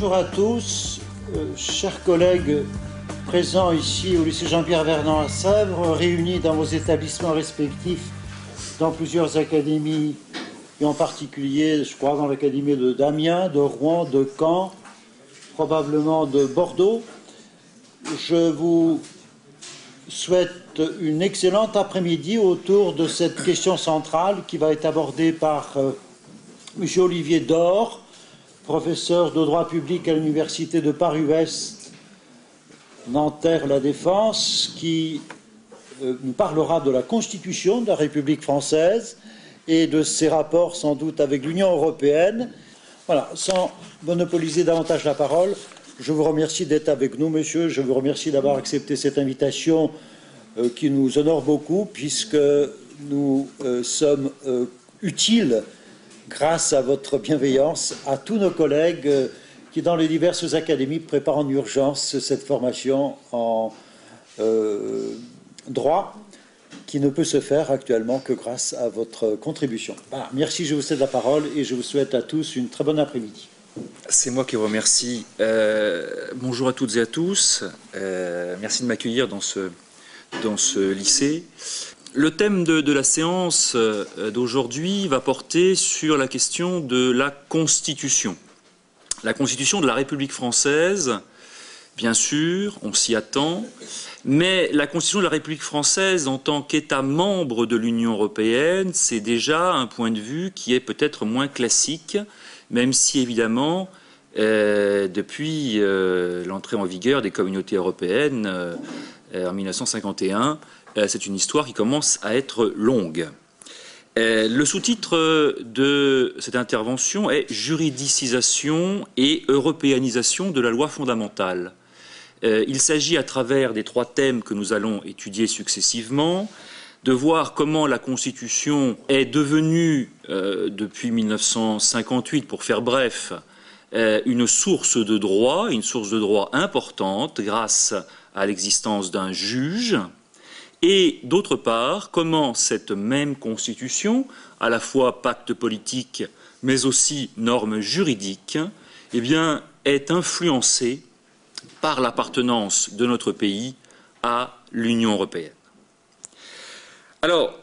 Bonjour à tous, chers collègues présents ici au lycée Jean-Pierre Vernant à Sèvres, réunis dans vos établissements respectifs, dans plusieurs académies, et en particulier, je crois, dans l'académie de D'Amiens, de Rouen, de Caen, probablement de Bordeaux. Je vous souhaite une excellente après-midi autour de cette question centrale qui va être abordée par M. Olivier Dore, professeur de droit public à l'université de Paris-Ouest, Nanterre-La Défense, qui nous parlera de la Constitution de la République française et de ses rapports sans doute avec l'Union européenne. Voilà, sans monopoliser davantage la parole, je vous remercie d'être avec nous, monsieur. Je vous remercie d'avoir accepté cette invitation qui nous honore beaucoup, puisque nous sommes utiles, grâce à votre bienveillance, à tous nos collègues qui, dans les diverses académies, préparent en urgence cette formation en droit, qui ne peut se faire actuellement que grâce à votre contribution. Voilà, merci, je vous cède la parole et je vous souhaite à tous une très bonne après-midi. C'est moi qui vous remercie. Bonjour à toutes et à tous. Merci de m'accueillir dans ce lycée. Le thème de la séance d'aujourd'hui va porter sur la question de la Constitution. La Constitution de la République française, bien sûr, on s'y attend, mais la Constitution de la République française en tant qu'État membre de l'Union européenne, c'est déjà un point de vue qui est peut-être moins classique, même si évidemment, depuis l'entrée en vigueur des communautés européennes en 1951, c'est une histoire qui commence à être longue. Le sous-titre de cette intervention est « Juridicisation et européanisation de la loi fondamentale ». Il s'agit, à travers des trois thèmes que nous allons étudier successivement, de voir comment la Constitution est devenue, depuis 1958, pour faire bref, une source de droit importante grâce à l'existence d'un juge, et d'autre part, comment cette même Constitution, à la fois pacte politique, mais aussi normes juridiques, eh bien, est influencée par l'appartenance de notre pays à l'Union européenne. Alors,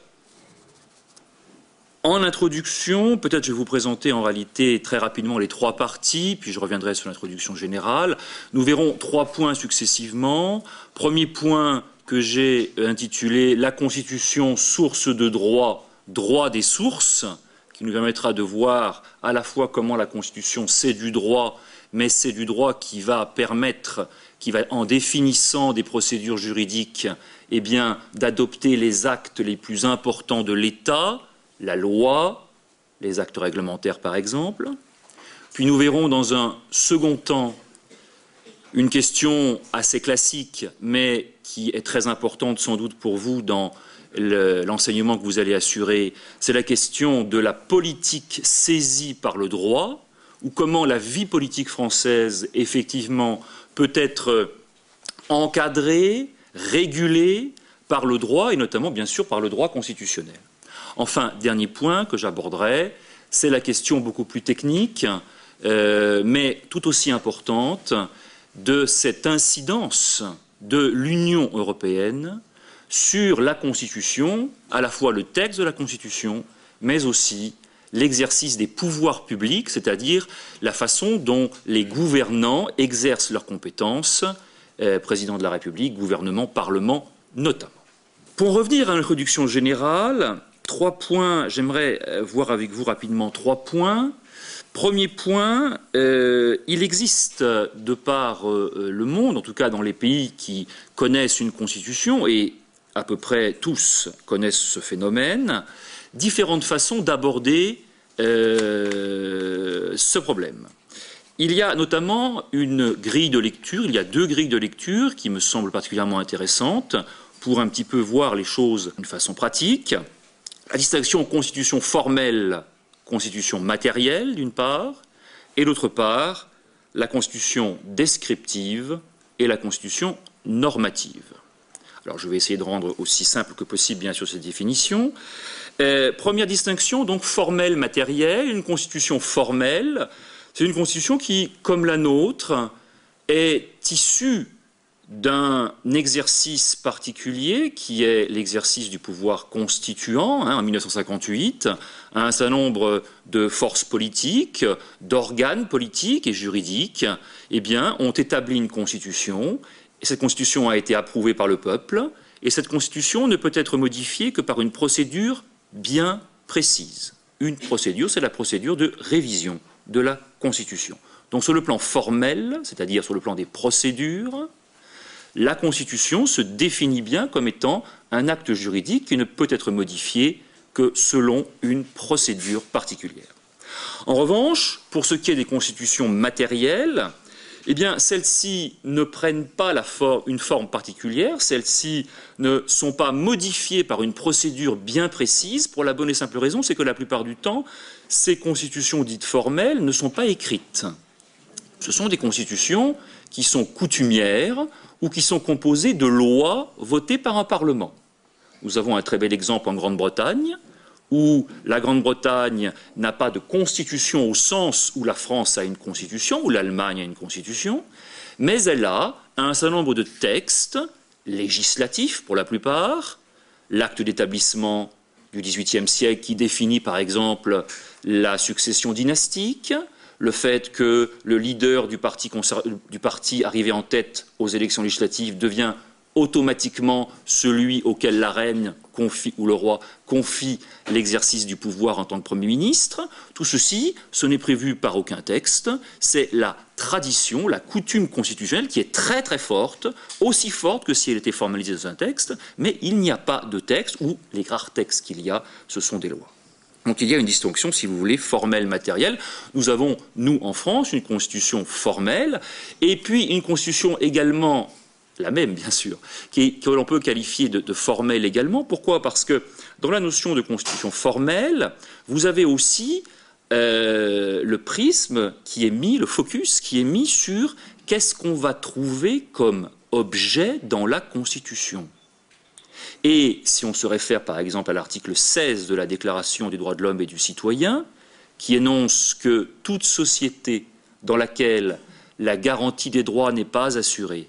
en introduction, peut-être je vais vous présenter en réalité très rapidement les trois parties, puis je reviendrai sur l'introduction générale. Nous verrons trois points successivement. Premier point que j'ai intitulé « La Constitution, source de droit, droit des sources », qui nous permettra de voir à la fois comment la Constitution c'est du droit, mais c'est du droit qui va permettre, en définissant des procédures juridiques, eh bien, d'adopter les actes les plus importants de l'État, la loi, les actes réglementaires par exemple. Puis nous verrons dans un second temps une question assez classique, mais qui est très importante sans doute pour vous dans l'enseignement que vous allez assurer, c'est la question de la politique saisie par le droit, ou comment la vie politique française, effectivement, peut être encadrée, régulée par le droit, et notamment, bien sûr, par le droit constitutionnel. Enfin, dernier point que j'aborderai, c'est la question beaucoup plus technique, mais tout aussi importante, de cette incidence de l'Union européenne sur la Constitution, à la fois le texte de la Constitution, mais aussi l'exercice des pouvoirs publics, c'est-à-dire la façon dont les gouvernants exercent leurs compétences, président de la République, gouvernement, parlement notamment. Pour revenir à l'introduction générale, trois points, j'aimerais voir avec vous rapidement trois points. Premier point, il existe de par le monde, en tout cas dans les pays qui connaissent une constitution, et à peu près tous connaissent ce phénomène, différentes façons d'aborder ce problème. Il y a notamment une grille de lecture, il y a deux grilles de lecture qui me semblent particulièrement intéressantes pour un petit peu voir les choses d'une façon pratique. La distinction constitution formelle, constitution matérielle d'une part, et d'autre part, la constitution descriptive et la constitution normative. Alors je vais essayer de rendre aussi simple que possible, bien sûr, cette définition. Première distinction, donc formelle, matérielle. Une constitution formelle, C'est une Constitution qui, comme la nôtre, est issue d'un exercice particulier qui est l'exercice du pouvoir constituant, en 1958, un certain nombre de forces politiques, d'organes politiques et juridiques, ont établi une constitution, et cette constitution a été approuvée par le peuple, et cette constitution ne peut être modifiée que par une procédure bien précise. Une procédure, c'est la procédure de révision de la Constitution. Donc sur le plan formel, c'est-à-dire sur le plan des procédures, la Constitution se définit bien comme étant un acte juridique qui ne peut être modifié que selon une procédure particulière. En revanche, pour ce qui est des constitutions matérielles, celles-ci ne prennent pas une forme particulière, celles-ci ne sont pas modifiées par une procédure bien précise, pour la bonne et simple raison, c'est que la plupart du temps, ces constitutions dites formelles ne sont pas écrites. Ce sont des constitutions qui sont coutumières ou qui sont composées de lois votées par un Parlement. Nous avons un très bel exemple en Grande-Bretagne, où la Grande-Bretagne n'a pas de constitution au sens où la France a une constitution, où l'Allemagne a une constitution, mais elle a un certain nombre de textes législatifs pour la plupart, l'acte d'établissement du XVIIIe siècle qui définit par exemple la succession dynastique, le fait que le leader du parti arrivé en tête aux élections législatives devient automatiquement celui auquel la reine confie, ou le roi confie l'exercice du pouvoir en tant que Premier ministre. Tout ceci, ce n'est prévu par aucun texte, c'est la tradition, la coutume constitutionnelle qui est très très forte, aussi forte que si elle était formalisée dans un texte, mais il n'y a pas de texte, ou les rares textes qu'il y a, ce sont des lois. Donc il y a une distinction, si vous voulez, formelle, matérielle. Nous avons, nous, en France, une constitution formelle, et puis une constitution également, la même bien sûr, que l'on peut qualifier de formelle également. Pourquoi? Parce que dans la notion de constitution formelle, vous avez aussi le prisme qui est mis, le focus qui est mis sur qu'est-ce qu'on va trouver comme objet dans la Constitution. Et si on se réfère par exemple à l'article 16 de la Déclaration des droits de l'homme et du citoyen, qui énonce que toute société dans laquelle la garantie des droits n'est pas assurée,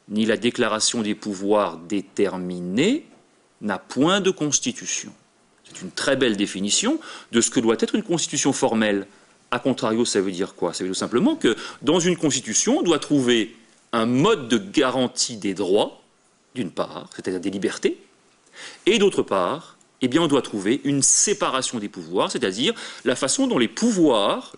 ni la déclaration des pouvoirs déterminés, n'a point de constitution. C'est une très belle définition de ce que doit être une constitution formelle. A contrario, ça veut dire quoi? Ça veut dire tout simplement que dans une constitution, on doit trouver un mode de garantie des droits, d'une part, c'est-à-dire des libertés, et d'autre part, on doit trouver une séparation des pouvoirs, c'est-à-dire la façon dont le pouvoir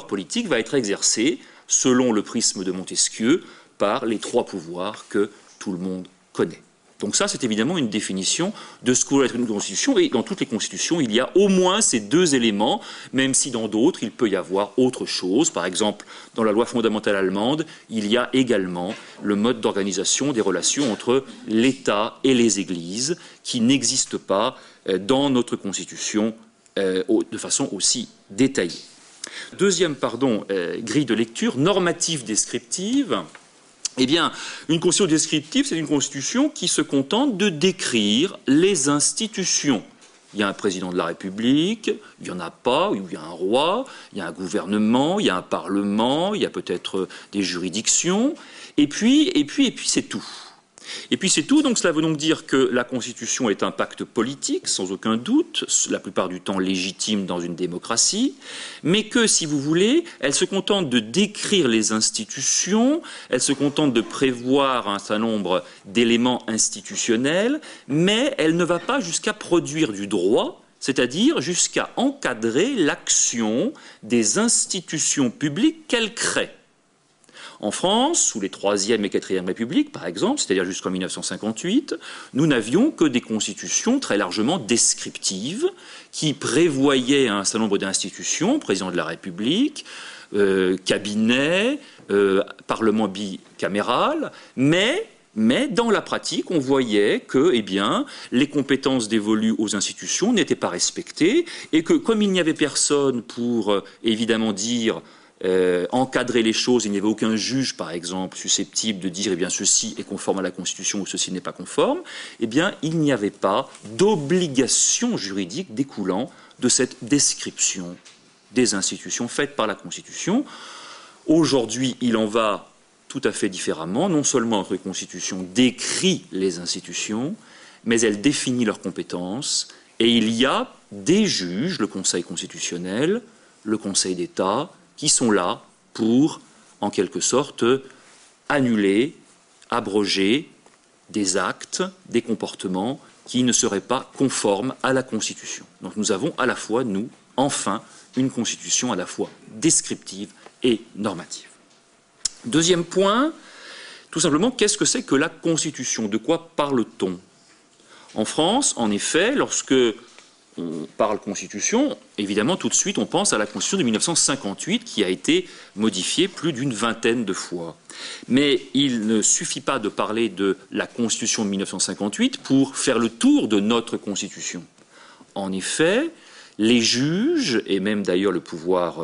politique va être exercé, selon le prisme de Montesquieu, par les trois pouvoirs que tout le monde connaît. Donc ça, c'est évidemment une définition de ce que doit être une constitution, et dans toutes les constitutions, il y a au moins ces deux éléments, même si dans d'autres, il peut y avoir autre chose. Par exemple, dans la loi fondamentale allemande, il y a également le mode d'organisation des relations entre l'État et les églises, qui n'existe pas dans notre constitution de façon aussi détaillée. Deuxième, grille de lecture, normative descriptive. Une constitution descriptive, c'est une constitution qui se contente de décrire les institutions. Il y a un président de la République, il n'y en a pas, il y a un roi, il y a un gouvernement, il y a un parlement, il y a peut-être des juridictions, et puis c'est tout. Et puis c'est tout, donc cela veut donc dire que la Constitution est un pacte politique, sans aucun doute, la plupart du temps légitime dans une démocratie, mais que, si vous voulez, elle se contente de décrire les institutions, elle se contente de prévoir un certain nombre d'éléments institutionnels, mais elle ne va pas jusqu'à produire du droit, c'est-à-dire jusqu'à encadrer l'action des institutions publiques qu'elle crée. En France, sous les 3e et 4e Républiques, par exemple, c'est-à-dire jusqu'en 1958, nous n'avions que des constitutions très largement descriptives qui prévoyaient un certain nombre d'institutions, président de la République, cabinet, parlement bicaméral, mais dans la pratique, on voyait que les compétences dévolues aux institutions n'étaient pas respectées et que, comme il n'y avait personne pour, évidemment, dire encadrer les choses, il n'y avait aucun juge, par exemple, susceptible de dire ceci est conforme à la Constitution ou ceci n'est pas conforme, il n'y avait pas d'obligation juridique découlant de cette description des institutions faites par la Constitution. Aujourd'hui, il en va tout à fait différemment. Non seulement notre Constitution décrit les institutions, mais elle définit leurs compétences. Et il y a des juges, le Conseil constitutionnel, le Conseil d'État, qui sont là pour, en quelque sorte, annuler, abroger des actes, des comportements qui ne seraient pas conformes à la Constitution. Donc nous avons à la fois, nous, enfin, une Constitution à la fois descriptive et normative. Deuxième point, tout simplement, qu'est-ce que c'est que la Constitution? De quoi parle-t-on? En France, en effet, lorsque on parle Constitution, évidemment, tout de suite, on pense à la Constitution de 1958 qui a été modifiée plus d'une vingtaine de fois. Mais il ne suffit pas de parler de la Constitution de 1958 pour faire le tour de notre Constitution. En effet, les juges, et même d'ailleurs le pouvoir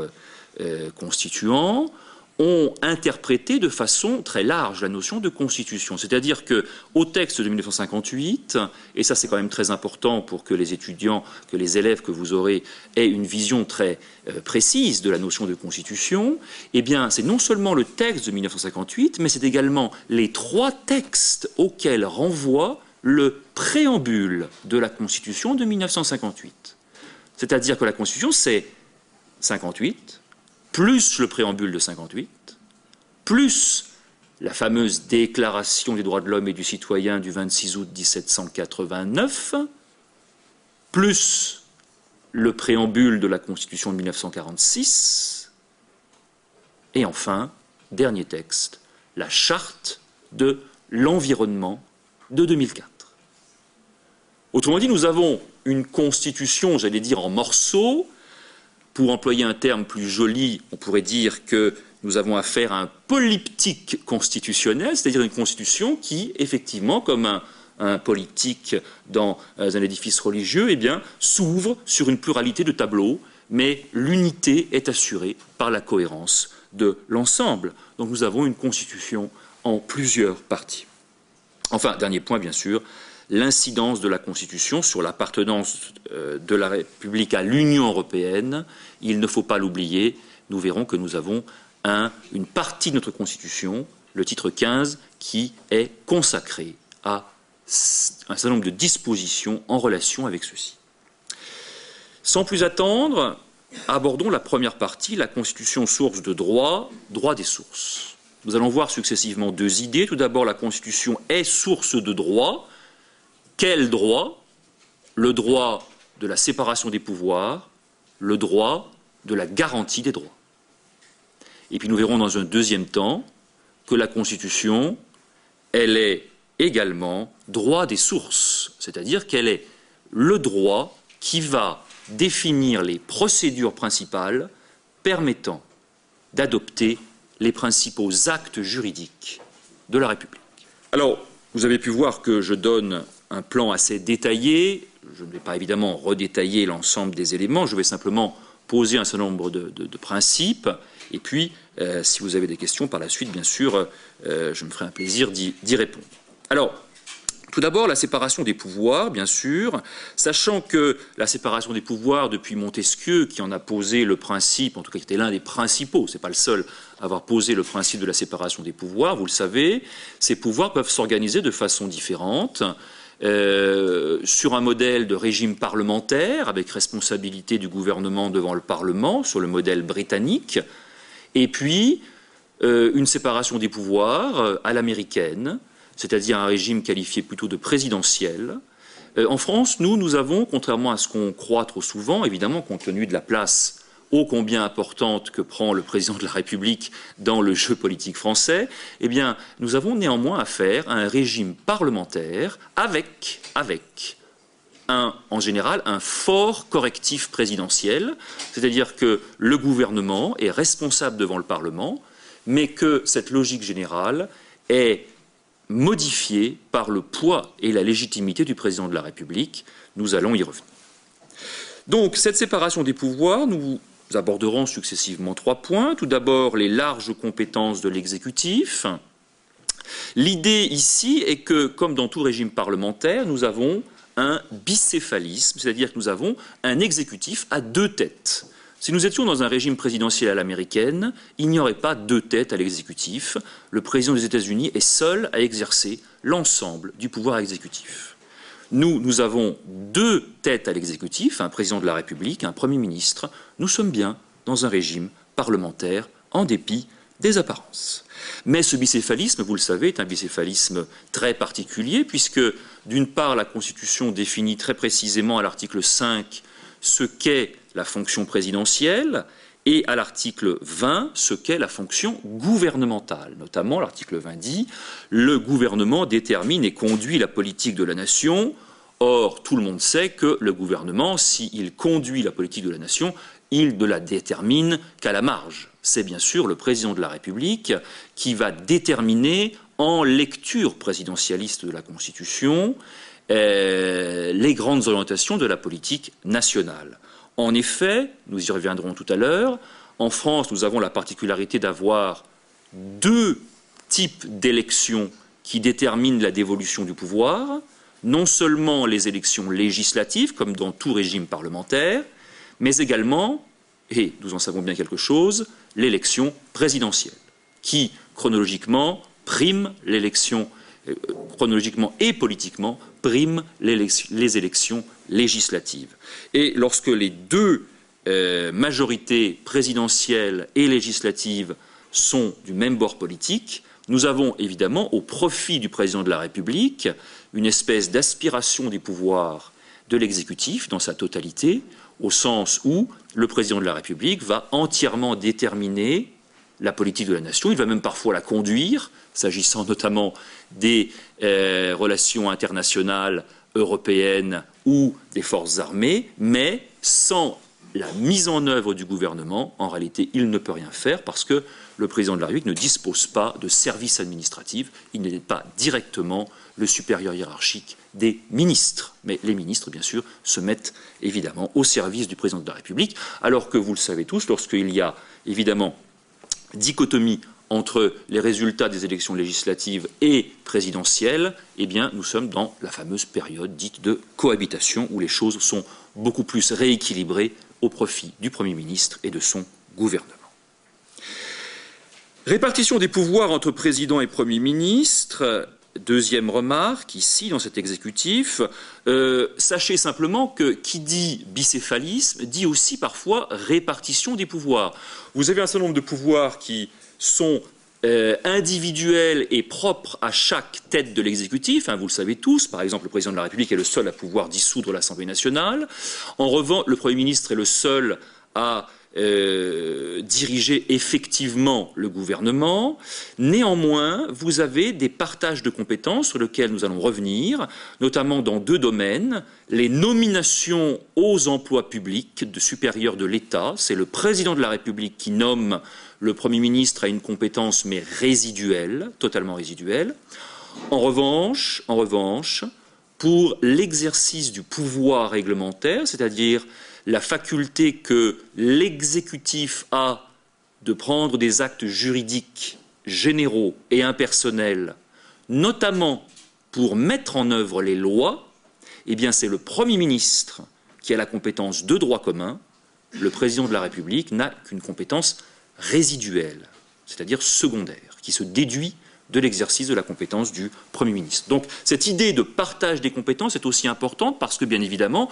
constituant, ont interprété de façon très large la notion de constitution. C'est-à-dire qu'au texte de 1958, et ça c'est quand même très important pour que les étudiants, que les élèves que vous aurez aient une vision très précise de la notion de constitution, eh bien c'est non seulement le texte de 1958, mais c'est également les trois textes auxquels renvoie le préambule de la Constitution de 1958. C'est-à-dire que la Constitution c'est 58, plus le préambule de 58, plus la fameuse Déclaration des droits de l'homme et du citoyen du 26 août 1789, plus le préambule de la Constitution de 1946, et enfin, dernier texte, la Charte de l'environnement de 2004. Autrement dit, nous avons une Constitution, j'allais dire, en morceaux. Pour employer un terme plus joli, on pourrait dire que nous avons affaire à un polyptyque constitutionnel, c'est-à-dire une constitution qui, effectivement, comme un polyptyque dans un édifice religieux, eh bien, s'ouvre sur une pluralité de tableaux, mais l'unité est assurée par la cohérence de l'ensemble. Donc nous avons une constitution en plusieurs parties. Enfin, dernier point, bien sûr, l'incidence de la Constitution sur l'appartenance de la République à l'Union européenne, il ne faut pas l'oublier. Nous verrons que nous avons une partie de notre Constitution, le titre 15, qui est consacré à un certain nombre de dispositions en relation avec ceci. Sans plus attendre, abordons la première partie, la Constitution source de droit, droit des sources. Nous allons voir successivement deux idées. Tout d'abord, la Constitution est source de droit. Quel droit? Le droit de la séparation des pouvoirs, le droit de la garantie des droits. Et puis nous verrons dans un deuxième temps que la Constitution, elle est également droit des sources, c'est-à-dire qu'elle est le droit qui va définir les procédures principales permettant d'adopter les principaux actes juridiques de la République. Alors, vous avez pu voir que je donne un plan assez détaillé. Je ne vais pas évidemment redétailler l'ensemble des éléments, je vais simplement poser un certain nombre de principes, et puis, si vous avez des questions par la suite, bien sûr, je me ferai un plaisir d'y répondre. Alors, tout d'abord, la séparation des pouvoirs, bien sûr, sachant que la séparation des pouvoirs, depuis Montesquieu, qui en a posé le principe, en tout cas qui était l'un des principaux, ce n'est pas le seul à avoir posé le principe de la séparation des pouvoirs, vous le savez, ces pouvoirs peuvent s'organiser de façon différente, sur un modèle de régime parlementaire, avec responsabilité du gouvernement devant le Parlement, sur le modèle britannique, et puis une séparation des pouvoirs à l'américaine, c'est-à-dire un régime qualifié plutôt de présidentiel. En France, nous avons, contrairement à ce qu'on croit trop souvent, évidemment, compte tenu de la place ô combien importante que prend le président de la République dans le jeu politique français, eh bien, nous avons néanmoins affaire à un régime parlementaire avec en général, un fort correctif présidentiel, c'est-à-dire que le gouvernement est responsable devant le Parlement, mais que cette logique générale est modifiée par le poids et la légitimité du président de la République. Nous allons y revenir. Donc, cette séparation des pouvoirs, nous aborderons successivement trois points. Tout d'abord, les larges compétences de l'exécutif. L'idée ici est que, comme dans tout régime parlementaire, nous avons un bicéphalisme, c'est-à-dire que nous avons un exécutif à deux têtes. Si nous étions dans un régime présidentiel à l'américaine, il n'y aurait pas deux têtes à l'exécutif. Le président des États-Unis est seul à exercer l'ensemble du pouvoir exécutif. Nous avons deux têtes à l'exécutif, un président de la République, un Premier ministre. Nous sommes bien dans un régime parlementaire, en dépit des apparences. Mais ce bicéphalisme, vous le savez, est un bicéphalisme très particulier, puisque d'une part, la Constitution définit très précisément à l'article 5 ce qu'est la fonction présidentielle, et à l'article 20, ce qu'est la fonction gouvernementale. Notamment, l'article 20 dit « Le gouvernement détermine et conduit la politique de la nation ». Or, tout le monde sait que le gouvernement, s'il conduit la politique de la nation, il ne la détermine qu'à la marge. C'est bien sûr le président de la République qui va déterminer, en lecture présidentialiste de la Constitution, les grandes orientations de la politique nationale. En effet, nous y reviendrons tout à l'heure, en France, nous avons la particularité d'avoir deux types d'élections qui déterminent la dévolution du pouvoir, non seulement les élections législatives, comme dans tout régime parlementaire, mais également, et nous en savons bien quelque chose, l'élection présidentielle, qui chronologiquement prime l'élection, chronologiquement et politiquement prime les élections législatives. Et lorsque les deux majorités présidentielles et législatives sont du même bord politique, nous avons évidemment, au profit du président de la République, une espèce d'aspiration des pouvoirs de l'exécutif dans sa totalité, au sens où le président de la République va entièrement déterminer la politique de la nation, il va même parfois la conduire, s'agissant notamment des relations internationales européennes ou des forces armées, mais sans la mise en œuvre du gouvernement, en réalité, il ne peut rien faire parce que le président de la République ne dispose pas de service administratif, il n'est pas directement le supérieur hiérarchique des ministres. Mais les ministres, bien sûr, se mettent évidemment au service du président de la République, alors que, vous le savez tous, lorsqu'il y a évidemment dichotomie entre les résultats des élections législatives et présidentielles, eh bien, nous sommes dans la fameuse période dite de cohabitation, où les choses sont beaucoup plus rééquilibrées au profit du Premier ministre et de son gouvernement. Répartition des pouvoirs entre président et Premier ministre. Deuxième remarque, ici, dans cet exécutif, sachez simplement que qui dit bicéphalisme dit aussi parfois répartition des pouvoirs. Vous avez un certain nombre de pouvoirs qui sont individuels et propres à chaque tête de l'exécutif, vous le savez tous, par exemple le président de la République est le seul à pouvoir dissoudre l'Assemblée nationale, en revanche le Premier ministre est le seul à diriger effectivement le gouvernement. Néanmoins, vous avez des partages de compétences sur lesquels nous allons revenir, notamment dans deux domaines. Les nominations aux emplois publics de supérieurs de l'État, c'est le président de la République qui nomme le Premier ministre à une compétence mais résiduelle, totalement résiduelle. En revanche, pour l'exercice du pouvoir réglementaire, c'est-à-dire la faculté que l'exécutif a de prendre des actes juridiques généraux et impersonnels, notamment pour mettre en œuvre les lois, eh bien c'est le Premier ministre qui a la compétence de droit commun. Le président de la République n'a qu'une compétence résiduelle, c'est-à-dire secondaire, qui se déduit de l'exercice de la compétence du Premier ministre. Donc cette idée de partage des compétences est aussi importante parce que, bien évidemment,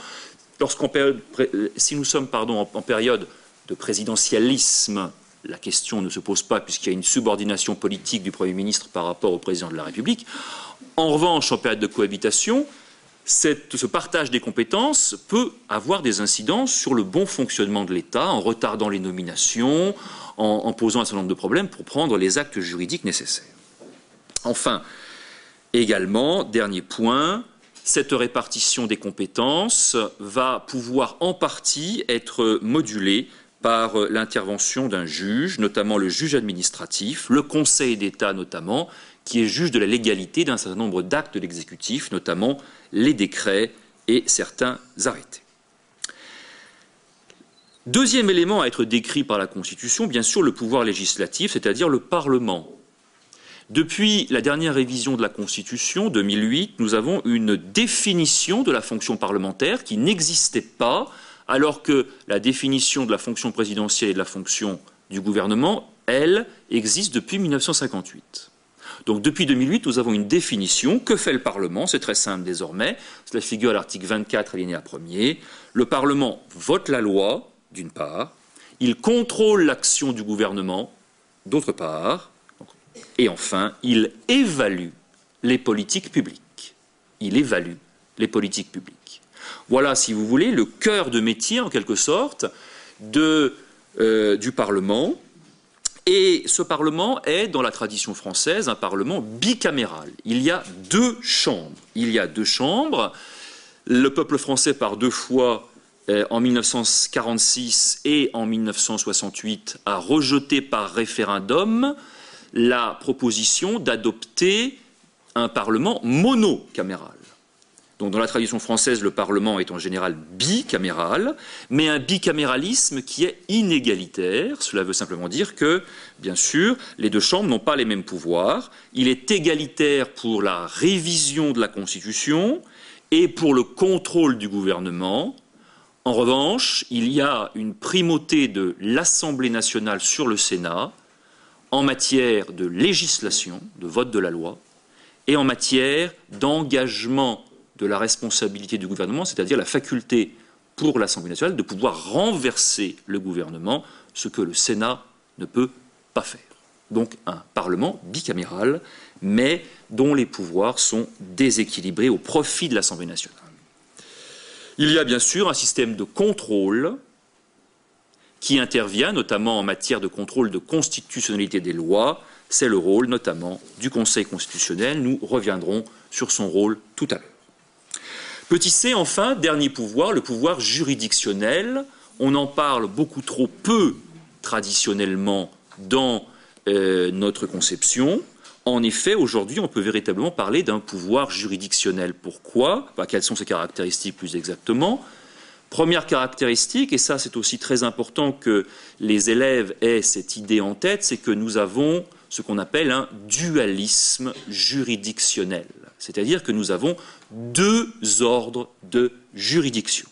si nous sommes en période de présidentialisme, la question ne se pose pas puisqu'il y a une subordination politique du Premier ministre par rapport au président de la République. En revanche, en période de cohabitation, ce partage des compétences peut avoir des incidences sur le bon fonctionnement de l'État, en retardant les nominations, en posant un certain nombre de problèmes pour prendre les actes juridiques nécessaires. Enfin, également, dernier point, cette répartition des compétences va pouvoir en partie être modulée par l'intervention d'un juge, notamment le juge administratif, le Conseil d'État notamment, qui est juge de la légalité d'un certain nombre d'actes de l'exécutif, notamment les décrets et certains arrêtés. Deuxième élément à être décrit par la Constitution, bien sûr, le pouvoir législatif, c'est-à-dire le Parlement. Depuis la dernière révision de la Constitution, 2008, nous avons une définition de la fonction parlementaire qui n'existait pas alors que la définition de la fonction présidentielle et de la fonction du gouvernement, elle, existe depuis 1958. Donc depuis 2008, nous avons une définition. Que fait le Parlement? C'est très simple désormais. Cela figure à l'article 24, alinéa 1er. Le Parlement vote la loi, d'une part. Il contrôle l'action du gouvernement, d'autre part. Et enfin, il évalue les politiques publiques. Il évalue les politiques publiques. Voilà, si vous voulez, le cœur de métier, en quelque sorte, du Parlement. Et ce Parlement est, dans la tradition française, un Parlement bicaméral. Il y a deux chambres. Il y a deux chambres. Le peuple français, par deux fois, en 1946 et en 1968, a rejeté par référendum la proposition d'adopter un Parlement monocaméral. Donc dans la tradition française, le Parlement est en général bicaméral, mais un bicaméralisme qui est inégalitaire. Cela veut simplement dire que, bien sûr, les deux chambres n'ont pas les mêmes pouvoirs. Il est égalitaire pour la révision de la Constitution et pour le contrôle du gouvernement. En revanche, il y a une primauté de l'Assemblée nationale sur le Sénat en matière de législation, de vote de la loi, et en matière d'engagement de la responsabilité du gouvernement, c'est-à-dire la faculté pour l'Assemblée nationale de pouvoir renverser le gouvernement, ce que le Sénat ne peut pas faire. Donc un Parlement bicaméral, mais dont les pouvoirs sont déséquilibrés au profit de l'Assemblée nationale. Il y a bien sûr un système de contrôle qui intervient, notamment en matière de contrôle de constitutionnalité des lois. C'est le rôle notamment du Conseil constitutionnel. Nous reviendrons sur son rôle tout à l'heure. Petit c, enfin, dernier pouvoir, le pouvoir juridictionnel. On en parle beaucoup trop peu traditionnellement dans notre conception. En effet, aujourd'hui, on peut véritablement parler d'un pouvoir juridictionnel. Pourquoi? Quelles sont ses caractéristiques plus exactement? Première caractéristique, et ça c'est aussi très important que les élèves aient cette idée en tête, c'est que nous avons ce qu'on appelle un dualisme juridictionnel. C'est-à-dire que nous avons deux ordres de juridiction.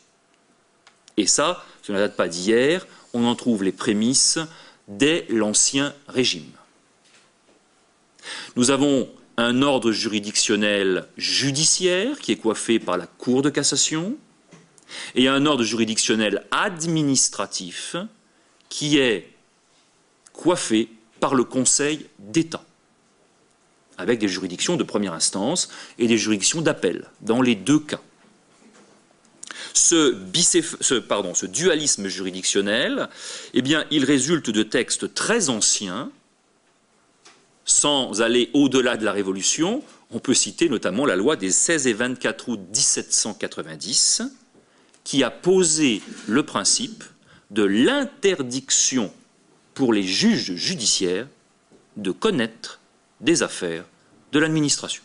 Et ça ne date pas d'hier, on en trouve les prémices dès l'Ancien Régime. Nous avons un ordre juridictionnel judiciaire qui est coiffé par la Cour de cassation et un ordre juridictionnel administratif qui est coiffé par le Conseil d'État, avec des juridictions de première instance et des juridictions d'appel, dans les deux cas. Ce dualisme juridictionnel, eh bien, il résulte de textes très anciens. Sans aller au-delà de la Révolution, on peut citer notamment la loi des 16 et 24 août 1790, qui a posé le principe de l'interdiction pour les juges judiciaires de connaître des affaires de l'administration.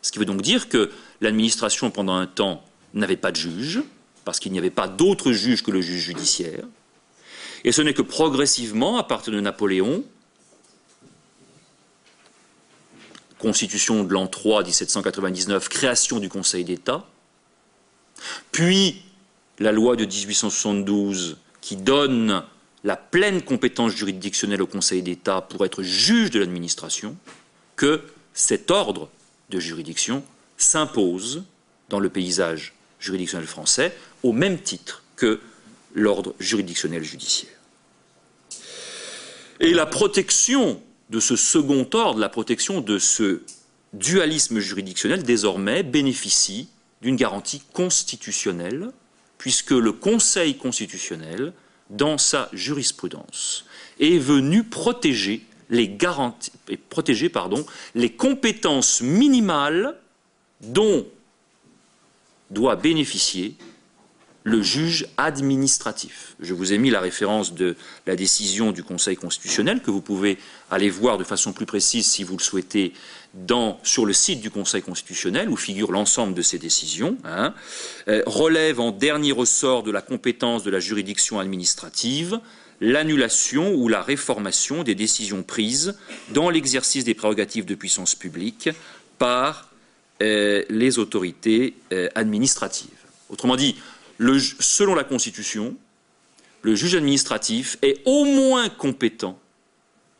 Ce qui veut donc dire que l'administration, pendant un temps, n'avait pas de juge, parce qu'il n'y avait pas d'autre juge que le juge judiciaire. Et ce n'est que progressivement, à partir de Napoléon, Constitution de l'an 3, 1799, création du Conseil d'État, puis la loi de 1872 qui donne la pleine compétence juridictionnelle au Conseil d'État pour être juge de l'administration, que cet ordre de juridiction s'impose dans le paysage juridictionnel français au même titre que l'ordre juridictionnel judiciaire. Et la protection de ce second ordre, la protection de ce dualisme juridictionnel, désormais bénéficie d'une garantie constitutionnelle, puisque le Conseil constitutionnel, dans sa jurisprudence, est venu protéger les compétences minimales dont doit bénéficier le juge administratif. Je vous ai mis la référence de la décision du Conseil constitutionnel, que vous pouvez aller voir de façon plus précise si vous le souhaitez sur le site du Conseil constitutionnel, où figure l'ensemble de ces décisions, relève en dernier ressort de la compétence de la juridiction administrative l'annulation ou la réformation des décisions prises dans l'exercice des prérogatives de puissance publique par les autorités administratives. Autrement dit, selon la Constitution, le juge administratif est au moins compétent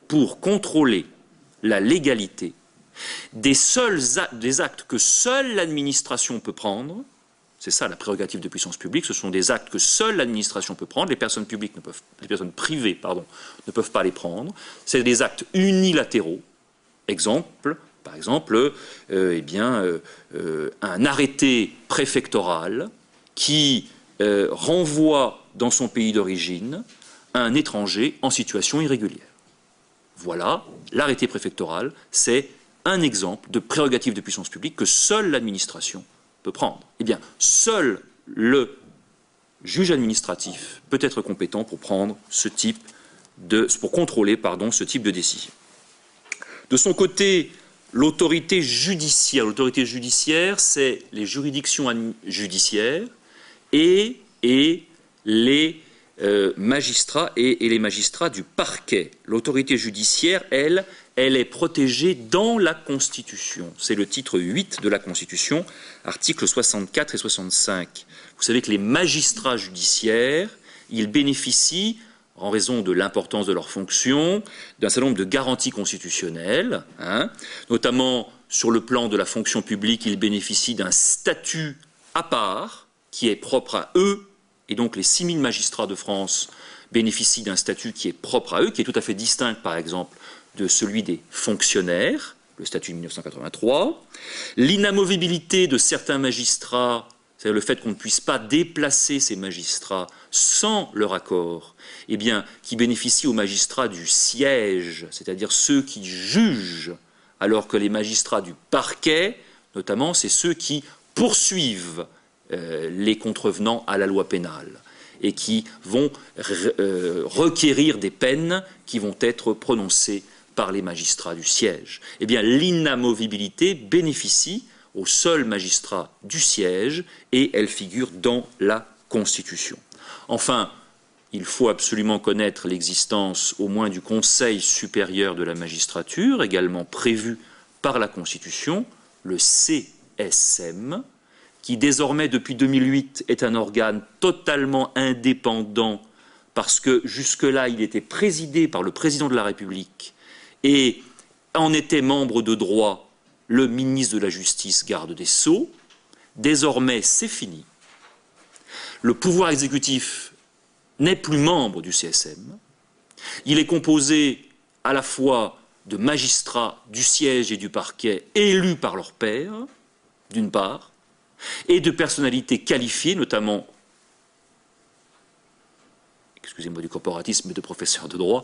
pour contrôler la légalité des actes que seule l'administration peut prendre. C'est ça la prérogative de puissance publique, ce sont des actes que seule l'administration peut prendre, les personnes privées ne peuvent pas les prendre. C'est des actes unilatéraux. Par exemple, un arrêté préfectoral qui renvoie dans son pays d'origine un étranger en situation irrégulière. Voilà, l'arrêté préfectoral, c'est un exemple de prérogative de puissance publique que seule l'administration peut prendre. Eh bien, seul le juge administratif peut être compétent pour prendre pour contrôler ce type de décision. De son côté, l'autorité judiciaire, c'est les juridictions judiciaires et les magistrats et les magistrats du parquet. L'autorité judiciaire, elle est protégée dans la Constitution. C'est le titre 8 de la Constitution, articles 64 et 65. Vous savez que les magistrats judiciaires, ils bénéficient, en raison de l'importance de leurs fonctions, d'un certain nombre de garanties constitutionnelles, notamment sur le plan de la fonction publique, ils bénéficient d'un statut à part, qui est propre à eux, et donc les 6000 magistrats de France bénéficient d'un statut qui est propre à eux, qui est tout à fait distinct, par exemple, de celui des fonctionnaires, le statut de 1983. L'inamovibilité de certains magistrats, c'est-à-dire le fait qu'on ne puisse pas déplacer ces magistrats sans leur accord, eh bien, qui bénéficie aux magistrats du siège, c'est-à-dire ceux qui jugent, alors que les magistrats du parquet, notamment, c'est ceux qui poursuivent les contrevenants à la loi pénale et qui vont requérir des peines qui vont être prononcées par les magistrats du siège. Eh bien, l'inamovibilité bénéficie aux seuls magistrats du siège et elle figure dans la Constitution. Enfin, il faut absolument connaître l'existence au moins du Conseil supérieur de la magistrature, également prévu par la Constitution, le CSM, qui désormais, depuis 2008, est un organe totalement indépendant, parce que jusque-là, il était présidé par le président de la République et en était membre de droit le ministre de la Justice, garde des Sceaux. Désormais, c'est fini. Le pouvoir exécutif n'est plus membre du CSM. Il est composé à la fois de magistrats du siège et du parquet élus par leurs pairs, d'une part, et de personnalités qualifiées, notamment, excusez-moi du corporatisme, mais de professeurs de droit,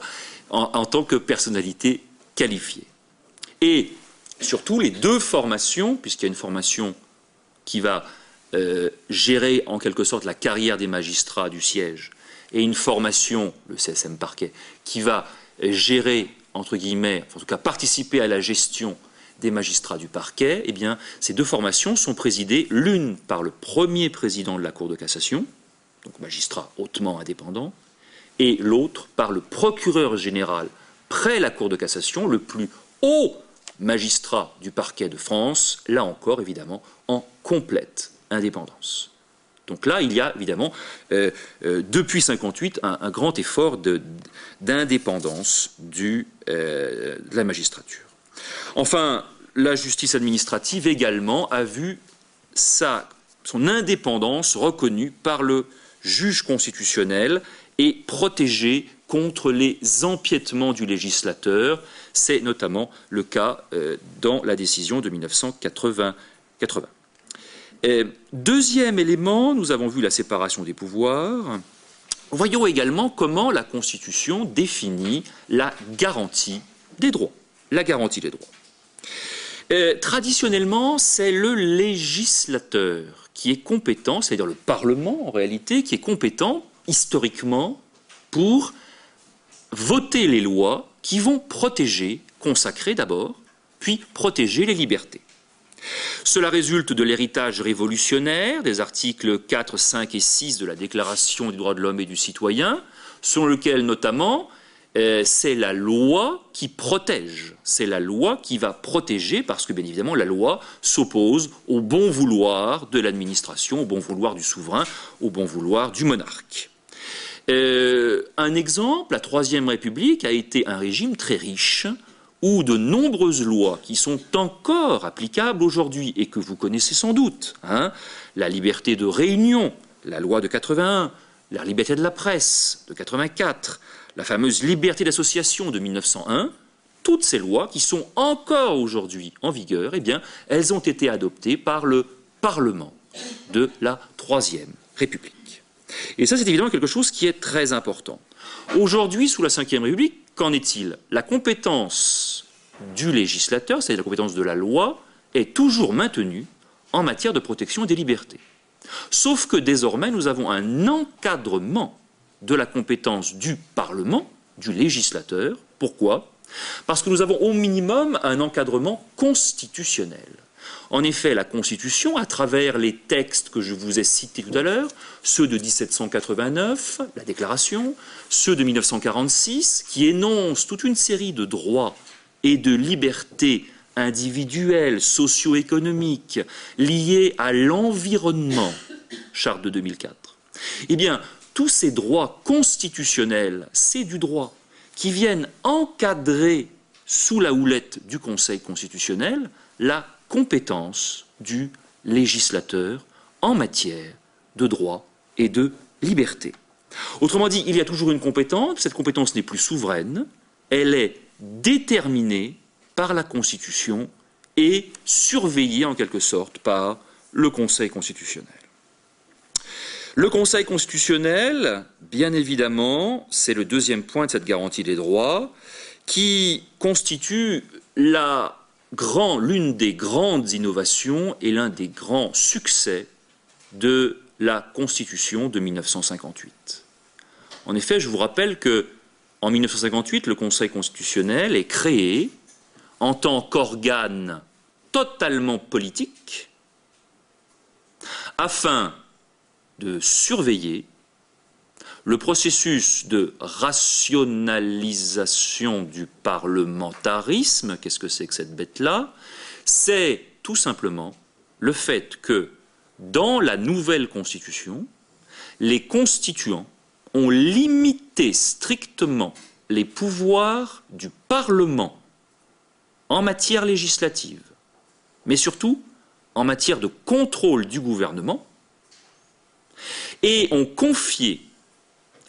en tant que personnalités qualifiées. Et surtout, les deux formations, puisqu'il y a une formation qui va gérer en quelque sorte la carrière des magistrats du siège, et une formation, le CSM parquet, qui va gérer, entre guillemets, en tout cas participer à la gestion des magistrats du parquet, eh bien, ces deux formations sont présidées, l'une par le premier président de la Cour de cassation, donc magistrat hautement indépendant, et l'autre par le procureur général près la Cour de cassation, le plus haut magistrat du parquet de France, là encore, évidemment, en complète indépendance. Donc là, il y a évidemment, depuis 1958, un grand effort d'indépendance de la magistrature. Enfin, la justice administrative également a vu son indépendance reconnue par le juge constitutionnel et protégée contre les empiétements du législateur. C'est notamment le cas dans la décision de 1980. Deuxième élément, nous avons vu la séparation des pouvoirs. Voyons également comment la Constitution définit la garantie des droits. La garantie des droits. Traditionnellement, c'est le législateur qui est compétent, c'est-à-dire le Parlement en réalité, qui est compétent historiquement pour voter les lois qui vont protéger, consacrer d'abord, puis protéger les libertés. Cela résulte de l'héritage révolutionnaire des articles 4, 5 et 6 de la Déclaration des droits de l'homme et du citoyen, selon lequel notamment c'est la loi qui protège, c'est la loi qui va protéger, parce que bien évidemment la loi s'oppose au bon vouloir de l'administration, au bon vouloir du souverain, au bon vouloir du monarque. Un exemple, la Troisième République a été un régime très riche, où de nombreuses lois qui sont encore applicables aujourd'hui et que vous connaissez sans doute, la liberté de réunion, la loi de 81, la liberté de la presse de 84, la fameuse liberté d'association de 1901, toutes ces lois qui sont encore aujourd'hui en vigueur, eh bien, elles ont été adoptées par le Parlement de la Troisième République. Et ça, c'est évidemment quelque chose qui est très important. Aujourd'hui, sous la Cinquième République, qu'en est-il? La compétence du législateur, c'est-à-dire la compétence de la loi, est toujours maintenue en matière de protection des libertés. Sauf que désormais, nous avons un encadrement de la compétence du Parlement, du législateur. Pourquoi? Parce que nous avons au minimum un encadrement constitutionnel. En effet, la Constitution, à travers les textes que je vous ai cités tout à l'heure, ceux de 1789, la Déclaration, ceux de 1946, qui énoncent toute une série de droits et de libertés individuelles, socio-économiques, liées à l'environnement, charte de 2004, eh bien, tous ces droits constitutionnels, c'est du droit, qui viennent encadrer sous la houlette du Conseil constitutionnel la compétence du législateur en matière de droit et de liberté. Autrement dit, il y a toujours une compétence, cette compétence n'est plus souveraine, elle est déterminée par la Constitution et surveillée en quelque sorte par le Conseil constitutionnel. Le Conseil constitutionnel, bien évidemment, c'est le deuxième point de cette garantie des droits, qui constitue l'une des grandes innovations et l'un des grands succès de la Constitution de 1958. En effet, je vous rappelle qu'en 1958, le Conseil constitutionnel est créé en tant qu'organe totalement politique afin de surveiller le processus de rationalisation du parlementarisme. Qu'est-ce que c'est que cette bête-là? C'est tout simplement le fait que, dans la nouvelle Constitution, les constituants ont limité strictement les pouvoirs du Parlement en matière législative, mais surtout en matière de contrôle du gouvernement, et ont confié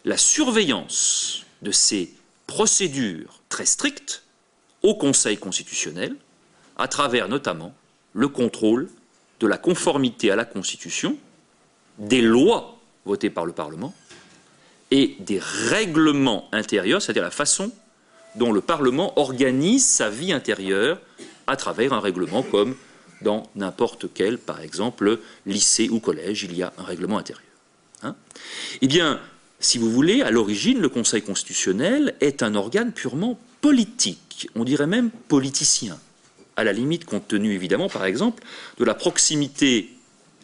la surveillance de ces procédures très strictes au Conseil constitutionnel, à travers notamment le contrôle de la conformité à la Constitution, des lois votées par le Parlement et des règlements intérieurs, c'est-à-dire la façon dont le Parlement organise sa vie intérieure à travers un règlement, comme dans n'importe quel, par exemple, lycée ou collège, il y a un règlement intérieur. Eh bien, si vous voulez, à l'origine, le Conseil constitutionnel est un organe purement politique, on dirait même politicien, à la limite compte tenu évidemment, par exemple, de la proximité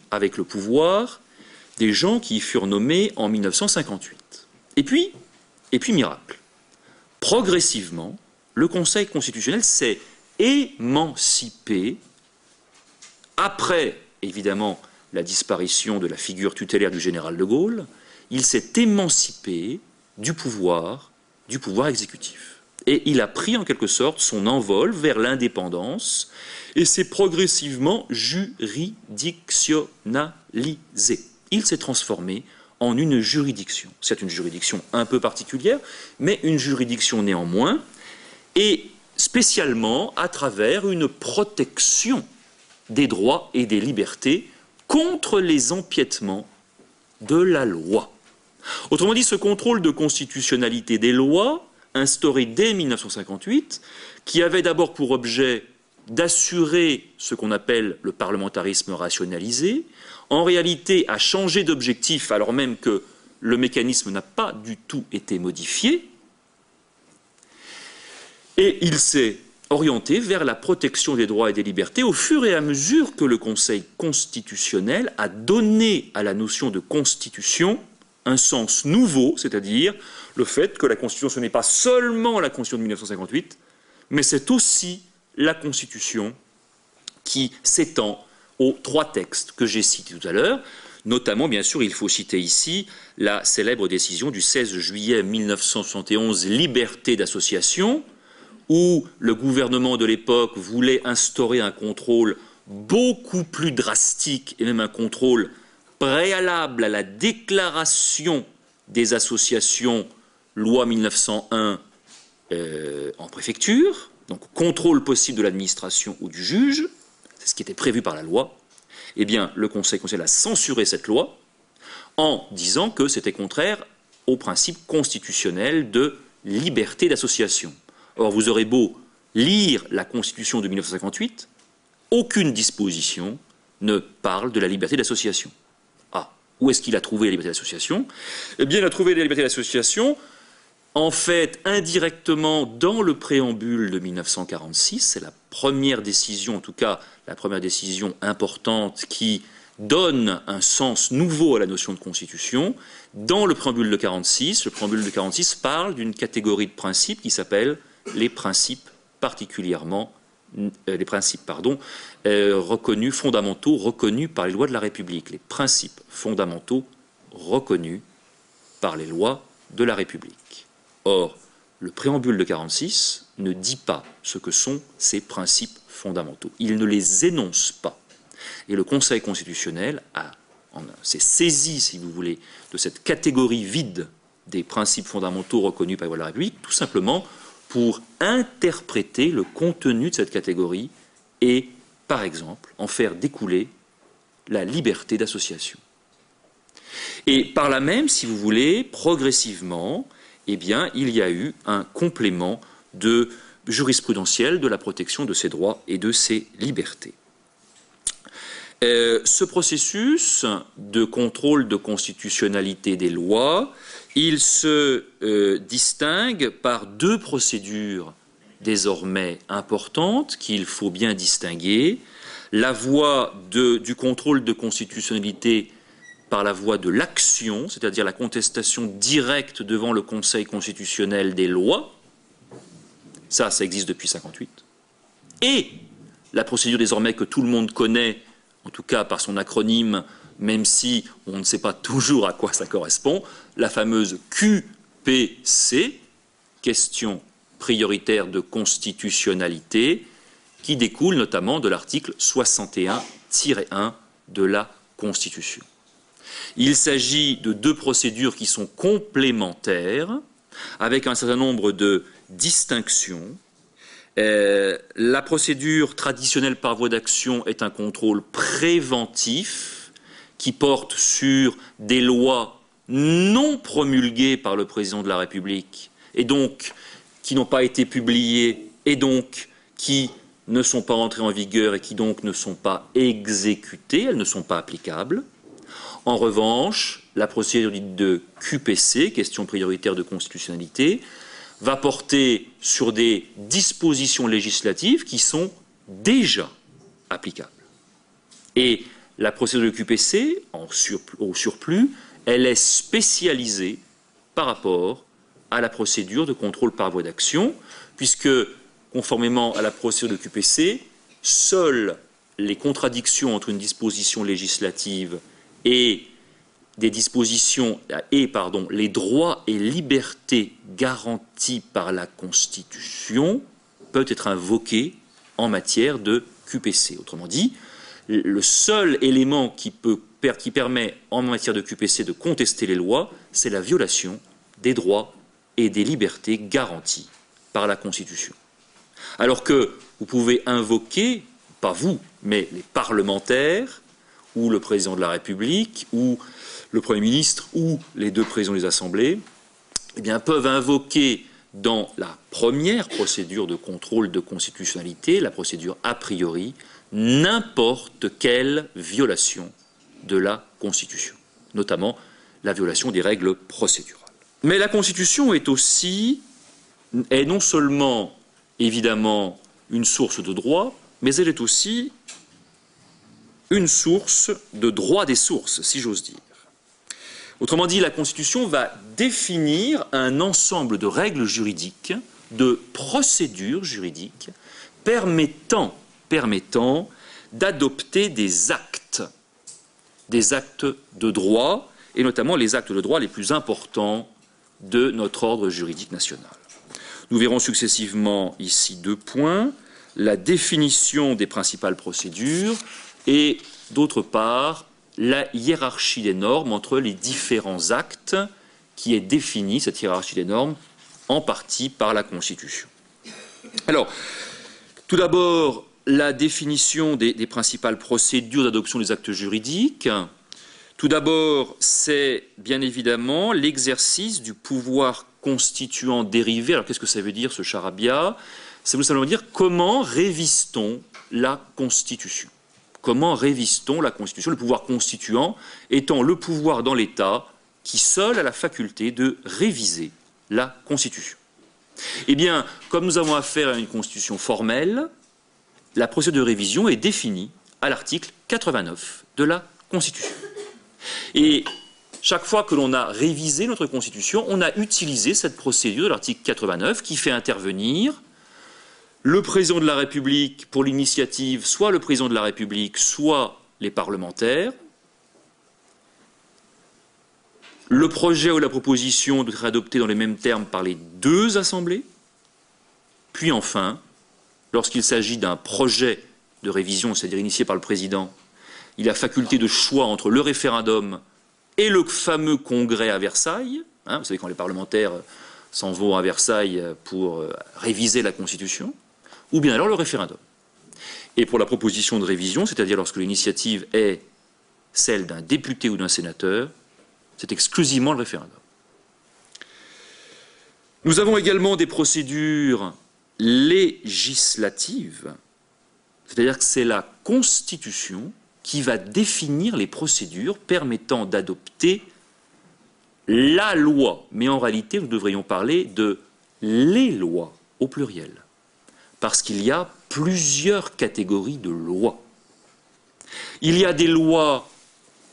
avec le pouvoir des gens qui y furent nommés en 1958. Et puis miracle, progressivement, le Conseil constitutionnel s'est émancipé après, évidemment, la disparition de la figure tutélaire du général de Gaulle, il s'est émancipé du pouvoir exécutif. Et il a pris en quelque sorte son envol vers l'indépendance et s'est progressivement juridictionnalisé. Il s'est transformé en une juridiction. C'est une juridiction un peu particulière, mais une juridiction néanmoins, et spécialement à travers une protection des droits et des libertés contre les empiétements de la loi. Autrement dit, ce contrôle de constitutionnalité des lois, instauré dès 1958, qui avait d'abord pour objet d'assurer ce qu'on appelle le parlementarisme rationalisé, en réalité a changé d'objectif alors même que le mécanisme n'a pas du tout été modifié, et il s'est orienté vers la protection des droits et des libertés au fur et à mesure que le Conseil constitutionnel a donné à la notion de constitution un sens nouveau, c'est-à-dire le fait que la Constitution, ce n'est pas seulement la Constitution de 1958, mais c'est aussi la Constitution qui s'étend aux trois textes que j'ai cités tout à l'heure. Notamment, bien sûr, il faut citer ici la célèbre décision du 16 juillet 1971, liberté d'association, où le gouvernement de l'époque voulait instaurer un contrôle beaucoup plus drastique, et même un contrôle préalable à la déclaration des associations, loi 1901 en préfecture, donc contrôle possible de l'administration ou du juge, c'est ce qui était prévu par la loi. Eh bien, le Conseil constitutionnel a censuré cette loi en disant que c'était contraire au principe constitutionnel de liberté d'association. Or, vous aurez beau lire la Constitution de 1958, aucune disposition ne parle de la liberté d'association. Ah, où est-ce qu'il a trouvé la liberté d'association? Eh bien, il a trouvé la liberté d'association, en fait, indirectement, dans le préambule de 1946. C'est la première décision, en tout cas, la première décision importante qui donne un sens nouveau à la notion de constitution. Dans le préambule de 1946, le préambule de 1946 parle d'une catégorie de principes qui s'appelle les principes reconnus, fondamentaux, reconnus par les lois de la République. Les principes fondamentaux reconnus par les lois de la République. Or, le préambule de 1946 ne dit pas ce que sont ces principes fondamentaux. Il ne les énonce pas. Et le Conseil constitutionnel s'est saisi, si vous voulez, de cette catégorie vide des principes fondamentaux reconnus par les lois de la République, tout simplement pour interpréter le contenu de cette catégorie et, par exemple, en faire découler la liberté d'association. Et par là même, si vous voulez, progressivement, eh bien, il y a eu un complément de jurisprudentiel de la protection de ces droits et de ces libertés. Ce processus de contrôle de constitutionnalité des lois, il se distingue par deux procédures désormais importantes qu'il faut bien distinguer. La voie du contrôle de constitutionnalité par la voie de l'action, c'est-à-dire la contestation directe devant le Conseil constitutionnel des lois, ça existe depuis 1958, et la procédure désormais que tout le monde connaît, en tout cas par son acronyme, même si on ne sait pas toujours à quoi ça correspond, la fameuse QPC, question prioritaire de constitutionnalité, qui découle notamment de l'article 61-1 de la Constitution. Il s'agit de deux procédures qui sont complémentaires, avec un certain nombre de distinctions. La procédure traditionnelle par voie d'action est un contrôle préventif qui porte sur des lois non promulguées par le président de la République et donc qui n'ont pas été publiées et donc qui ne sont pas entrées en vigueur et qui donc ne sont pas exécutées, elles ne sont pas applicables. En revanche, la procédure dite de QPC, question prioritaire de constitutionnalité, va porter sur des dispositions législatives qui sont déjà applicables. Et la procédure de QPC, au surplus, elle est spécialisée par rapport à la procédure de contrôle par voie d'action, puisque, conformément à la procédure de QPC, seules les contradictions entre une disposition législative et des dispositions les droits et libertés garantis par la Constitution peuvent être invoqués en matière de QPC. Autrement dit, le seul élément qui permet en matière de QPC de contester les lois, c'est la violation des droits et des libertés garantis par la Constitution. Alors que vous pouvez invoquer, pas vous, mais les parlementaires, ou le président de la République, ou le Premier ministre, ou les deux présidents des assemblées, eh bien, peuvent invoquer dans la première procédure de contrôle de constitutionnalité, la procédure a priori, n'importe quelle violation de la Constitution, notamment la violation des règles procédurales. Mais la Constitution est non seulement, évidemment, une source de droit, mais elle est aussi une source de droit des sources, si j'ose dire. Autrement dit, la Constitution va définir un ensemble de règles juridiques, de procédures juridiques, permettant d'adopter des actes de droit, et notamment les actes de droit les plus importants de notre ordre juridique national. Nous verrons successivement ici 2 points, la définition des principales procédures et, d'autre part, la hiérarchie des normes entre les différents actes qui est définie, cette hiérarchie des normes, en partie par la Constitution. Alors, tout d'abord, la définition des principales procédures d'adoption des actes juridiques. Tout d'abord, c'est bien évidemment l'exercice du pouvoir constituant dérivé. Alors, qu'est-ce que ça veut dire, ce charabia? Ça veut simplement dire comment révise-t-on la Constitution? Comment révise-t-on la Constitution? Le pouvoir constituant étant le pouvoir dans l'État qui seul a la faculté de réviser la Constitution. Eh bien, comme nous avons affaire à une Constitution formelle, la procédure de révision est définie à l'article 89 de la Constitution. Et chaque fois que l'on a révisé notre Constitution, on a utilisé cette procédure de l'article 89 qui fait intervenir le président de la République pour l'initiative, soit le président de la République, soit les parlementaires. Le projet ou la proposition doit être adopté dans les mêmes termes par les 2 assemblées. Puis enfin, lorsqu'il s'agit d'un projet de révision, c'est-à-dire initié par le président, il a faculté de choix entre le référendum et le fameux congrès à Versailles. Vous savez, quand les parlementaires s'en vont à Versailles pour réviser la Constitution, ou bien alors le référendum. Et pour la proposition de révision, c'est-à-dire lorsque l'initiative est celle d'un député ou d'un sénateur, c'est exclusivement le référendum. Nous avons également des procédures législatives, c'est-à-dire que c'est la Constitution qui va définir les procédures permettant d'adopter la loi. Mais en réalité, nous devrions parler de les lois au pluriel, parce qu'il y a plusieurs catégories de lois. Il y a des lois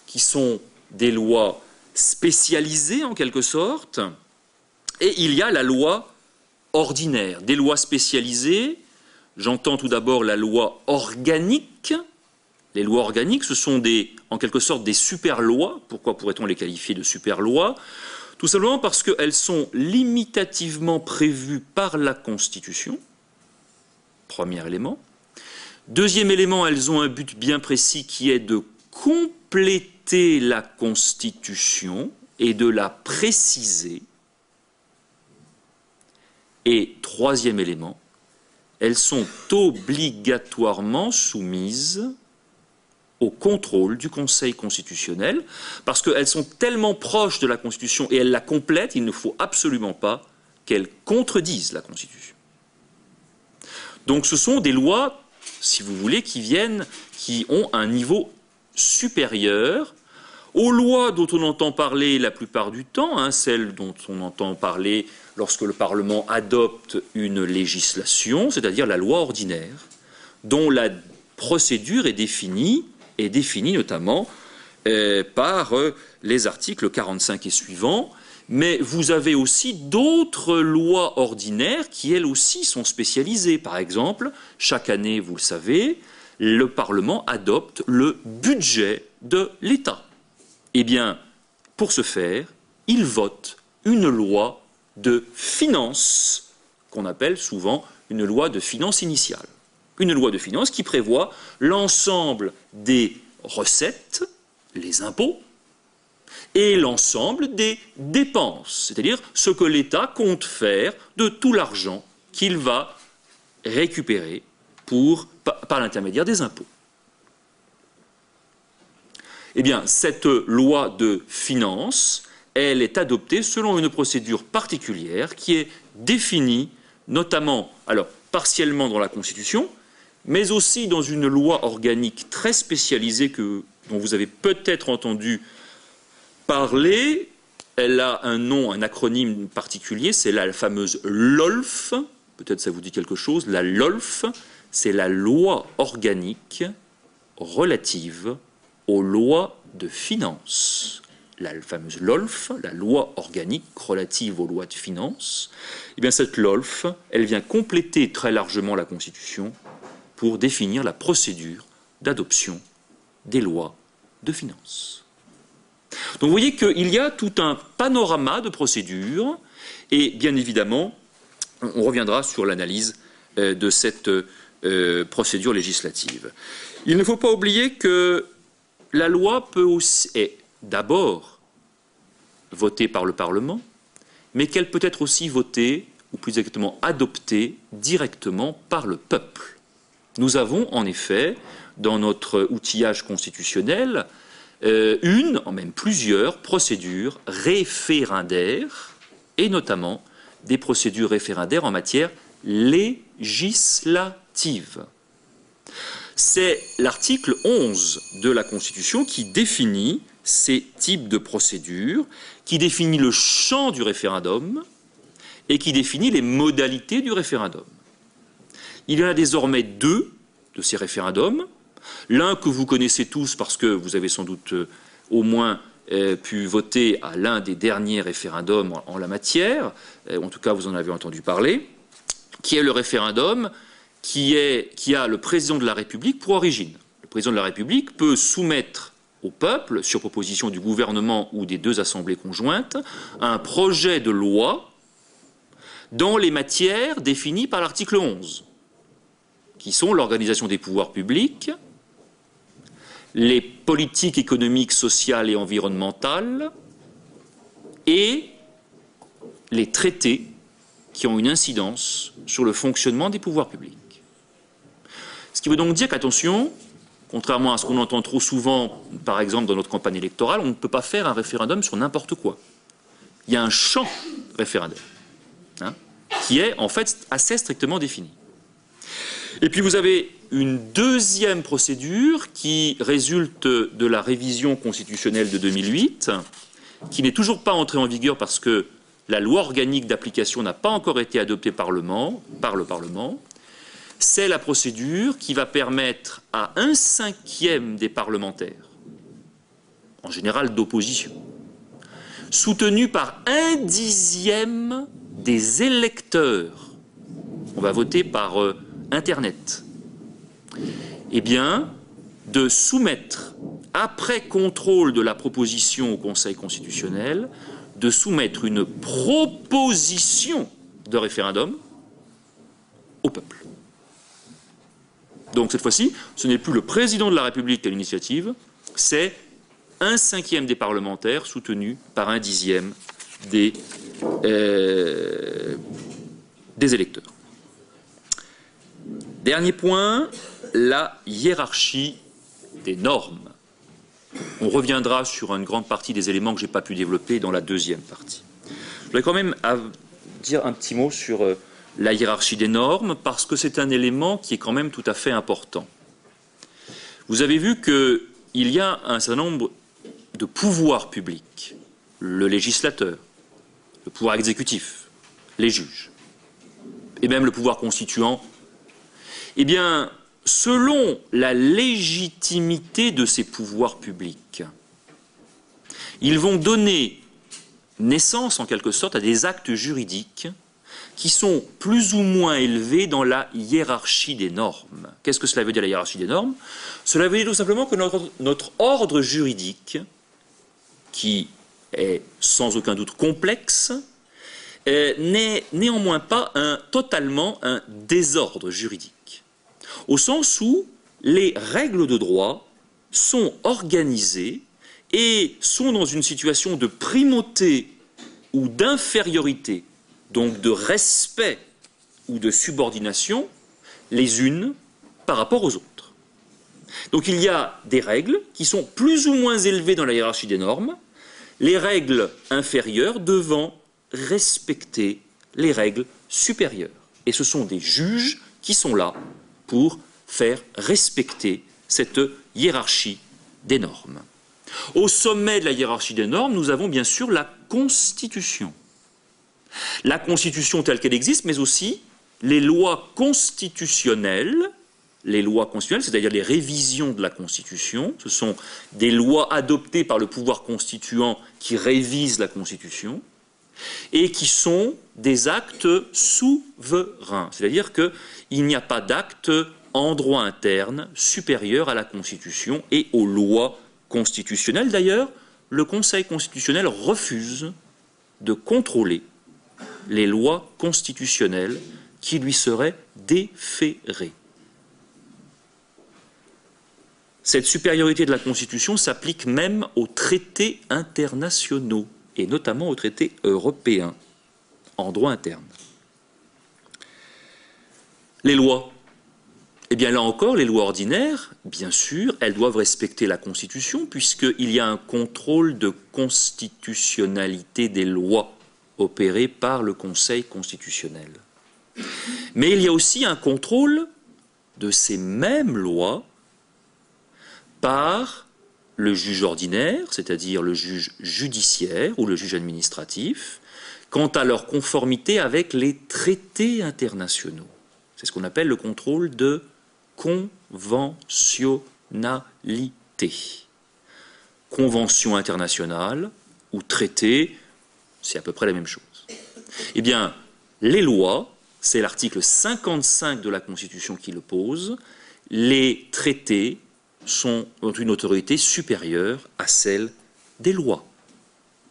qui sont des lois spécialisées en quelque sorte, et il y a la loi ordinaire. Des lois spécialisées, j'entends tout d'abord la loi organique. Les lois organiques, ce sont en quelque sorte des super-lois. Pourquoi pourrait-on les qualifier de super-lois? Tout simplement parce qu'elles sont limitativement prévues par la Constitution. Premier élément. Deuxième élément, elles ont un but bien précis qui est de compléter la Constitution et de la préciser. Et troisième élément, elles sont obligatoirement soumises au contrôle du Conseil constitutionnel, parce qu'elles sont tellement proches de la Constitution et elles la complètent, il ne faut absolument pas qu'elles contredisent la Constitution. Donc ce sont des lois, si vous voulez, qui ont un niveau supérieur aux lois dont on entend parler la plupart du temps, celles dont on entend parler lorsque le Parlement adopte une législation, c'est-à-dire la loi ordinaire, dont la procédure est définie notamment par les articles 45 et suivants. Mais vous avez aussi d'autres lois ordinaires qui, elles aussi, sont spécialisées. Par exemple, chaque année, vous le savez, le Parlement adopte le budget de l'État. Eh bien, pour ce faire, il vote une loi de finances, qu'on appelle souvent une loi de finances initiale. Une loi de finances qui prévoit l'ensemble des recettes, les impôts, et l'ensemble des dépenses, c'est-à-dire ce que l'État compte faire de tout l'argent qu'il va récupérer par l'intermédiaire des impôts. Eh bien, cette loi de finances, elle est adoptée selon une procédure particulière qui est définie notamment, alors partiellement dans la Constitution, mais aussi dans une loi organique très spécialisée dont vous avez peut-être entendu parler. Elle a un nom, un acronyme particulier, c'est la fameuse LOLF, peut-être ça vous dit quelque chose. La LOLF, c'est la loi organique relative aux lois de finances. la fameuse LOLF, la loi organique relative aux lois de finances, eh bien cette LOLF, elle vient compléter très largement la Constitution pour définir la procédure d'adoption des lois de finances. Donc vous voyez qu'il y a tout un panorama de procédures, et bien évidemment, on reviendra sur l'analyse de cette procédure législative. Il ne faut pas oublier que la loi peut aussi est d'abord votée par le Parlement, mais qu'elle peut être aussi votée, ou plus exactement adoptée, directement par le peuple. Nous avons en effet, dans notre outillage constitutionnel, même plusieurs procédures référendaires, et notamment des procédures référendaires en matière législative. C'est l'article 11 de la Constitution qui définit ces types de procédures, qui définit le champ du référendum et qui définit les modalités du référendum. Il y en a désormais deux de ces référendums. L'un que vous connaissez tous parce que vous avez sans doute au moins pu voter à l'un des derniers référendums en la matière, en tout cas vous en avez entendu parler, qui est le référendum qui a le président de la République pour origine. Le président de la République peut soumettre au peuple, sur proposition du gouvernement ou des deux assemblées conjointes, un projet de loi dans les matières définies par l'article 11, qui sont l'organisation des pouvoirs publics, les politiques économiques, sociales et environnementales, et les traités qui ont une incidence sur le fonctionnement des pouvoirs publics. Ce qui veut donc dire qu'attention, contrairement à ce qu'on entend trop souvent, par exemple dans notre campagne électorale, on ne peut pas faire un référendum sur n'importe quoi. Il y a un champ référendaire, qui est en fait assez strictement défini. Et puis vous avez une deuxième procédure qui résulte de la révision constitutionnelle de 2008, qui n'est toujours pas entrée en vigueur parce que la loi organique d'application n'a pas encore été adoptée par le Parlement. C'est la procédure qui va permettre à 1/5 des parlementaires, en général d'opposition, soutenus par 1/10 des électeurs, on va voter par Internet, eh bien, de soumettre, après contrôle de la proposition au Conseil constitutionnel, de soumettre une proposition de référendum au peuple. Donc cette fois-ci, ce n'est plus le président de la République qui a l'initiative, c'est 1/5 des parlementaires soutenus par 1/10 des électeurs. Dernier point, la hiérarchie des normes. On reviendra sur une grande partie des éléments que je n'ai pas pu développer dans la deuxième partie. Je voudrais quand même dire un petit mot sur la hiérarchie des normes, parce que c'est un élément qui est quand même tout à fait important. Vous avez vu qu'il y a un certain nombre de pouvoirs publics, le législateur, le pouvoir exécutif, les juges, et même le pouvoir constituant. Eh bien, selon la légitimité de ces pouvoirs publics, ils vont donner naissance, en quelque sorte, à des actes juridiques qui sont plus ou moins élevés dans la hiérarchie des normes. Qu'est-ce que cela veut dire, la hiérarchie des normes? Cela veut dire tout simplement que notre ordre juridique, qui est sans aucun doute complexe, n'est néanmoins pas totalement un désordre juridique, au sens où les règles de droit sont organisées et sont dans une situation de primauté ou d'infériorité, donc de respect ou de subordination, les unes par rapport aux autres. Donc il y a des règles qui sont plus ou moins élevées dans la hiérarchie des normes, les règles inférieures devant respecter les règles supérieures. Et ce sont des juges qui sont là pour faire respecter cette hiérarchie des normes. Au sommet de la hiérarchie des normes, nous avons bien sûr la Constitution. La Constitution telle qu'elle existe, mais aussi les lois constitutionnelles, les lois constitutionnelles, c'est-à-dire les révisions de la Constitution. Ce sont des lois adoptées par le pouvoir constituant qui révisent la Constitution et qui sont des actes souverains. C'est-à-dire qu'il n'y a pas d'acte en droit interne supérieur à la Constitution et aux lois constitutionnelles. D'ailleurs, le Conseil constitutionnel refuse de contrôler les lois constitutionnelles qui lui seraient déférées. Cette supériorité de la Constitution s'applique même aux traités internationaux, et notamment aux traités européens, en droit interne. Les lois. Eh bien là encore, les lois ordinaires, bien sûr, elles doivent respecter la Constitution, puisqu'il y a un contrôle de constitutionnalité des lois opéré par le Conseil constitutionnel. Mais il y a aussi un contrôle de ces mêmes lois par le juge ordinaire, c'est-à-dire le juge judiciaire ou le juge administratif, quant à leur conformité avec les traités internationaux. C'est ce qu'on appelle le contrôle de conventionnalité. Convention internationale ou traité, c'est à peu près la même chose. Eh bien, les lois, c'est l'article 55 de la Constitution qui le pose, les traités ont une autorité supérieure à celle des lois.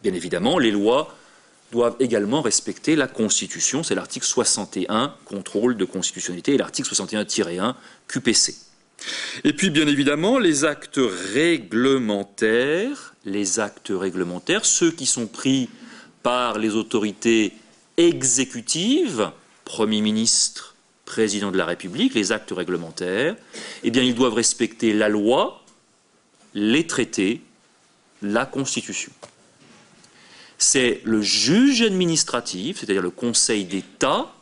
Bien évidemment, les lois doivent également respecter la Constitution, c'est l'article 61, contrôle de constitutionnalité, et l'article 61-1, QPC. Et puis, bien évidemment, les actes réglementaires, ceux qui sont pris par les autorités exécutives, Premier ministre, Président de la République, les actes réglementaires, eh bien, ils doivent respecter la loi, les traités, la Constitution. C'est le juge administratif, c'est-à-dire le Conseil d'État,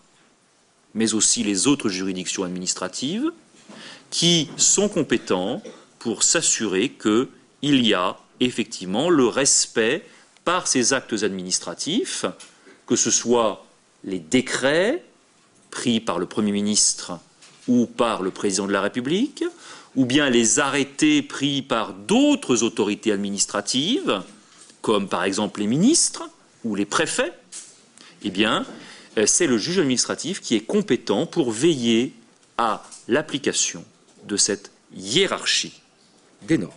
mais aussi les autres juridictions administratives, qui sont compétents pour s'assurer qu'il y a effectivement le respect par ces actes administratifs, que ce soit les décrets pris par le Premier ministre ou par le Président de la République, ou bien les arrêtés pris par d'autres autorités administratives, comme par exemple les ministres ou les préfets, eh bien, c'est le juge administratif qui est compétent pour veiller à l'application de cette hiérarchie des normes.